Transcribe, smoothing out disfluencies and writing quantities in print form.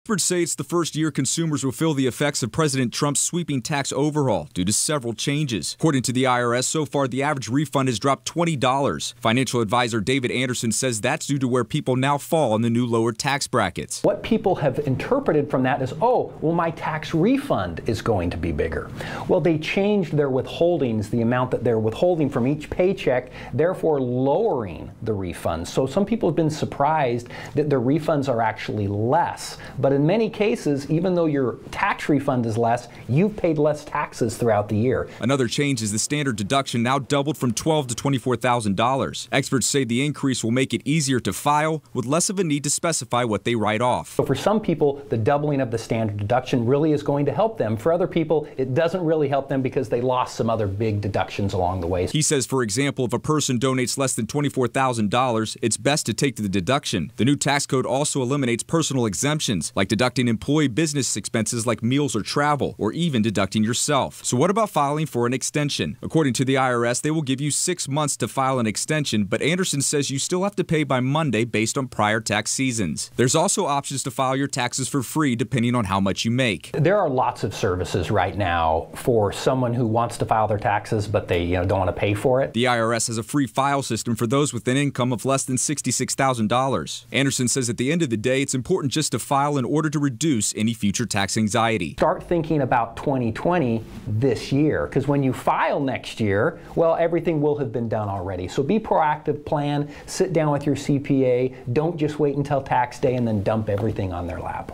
Experts say it's the first year consumers will feel the effects of President Trump's sweeping tax overhaul due to several changes. According to the IRS, so far the average refund has dropped $20. Financial advisor David Anderson says that's due to where people now fall in the new lower tax brackets. What people have interpreted from that is, oh, well, my tax refund is going to be bigger. Well, they changed their withholdings, the amount that they're withholding from each paycheck, therefore lowering the refunds. So some people have been surprised that their refunds are actually less. But in many cases, even though your tax refund is less, you've paid less taxes throughout the year. Another change is the standard deduction now doubled from $12,000 to $24,000. Experts say the increase will make it easier to file with less of a need to specify what they write off. So for some people, the doubling of the standard deduction really is going to help them. For other people, it doesn't really help them because they lost some other big deductions along the way. He says, for example, if a person donates less than $24,000, it's best to take the deduction. The new tax code also eliminates personal exemptions, like deducting employee business expenses like meals or travel, or even deducting yourself. So what about filing for an extension? According to the IRS, they will give you 6 months to file an extension, but Anderson says you still have to pay by Monday based on prior tax seasons. There's also options to file your taxes for free depending on how much you make. There are lots of services right now for someone who wants to file their taxes, but they don't want to pay for it. The IRS has a free file system for those with an income of less than $66,000. Anderson says at the end of the day, it's important just to file in order to reduce any future tax anxiety. Start thinking about 2020 this year, because when you file next year, well, everything will have been done already. So be proactive, plan, sit down with your CPA, don't just wait until tax day and then dump everything on their lap.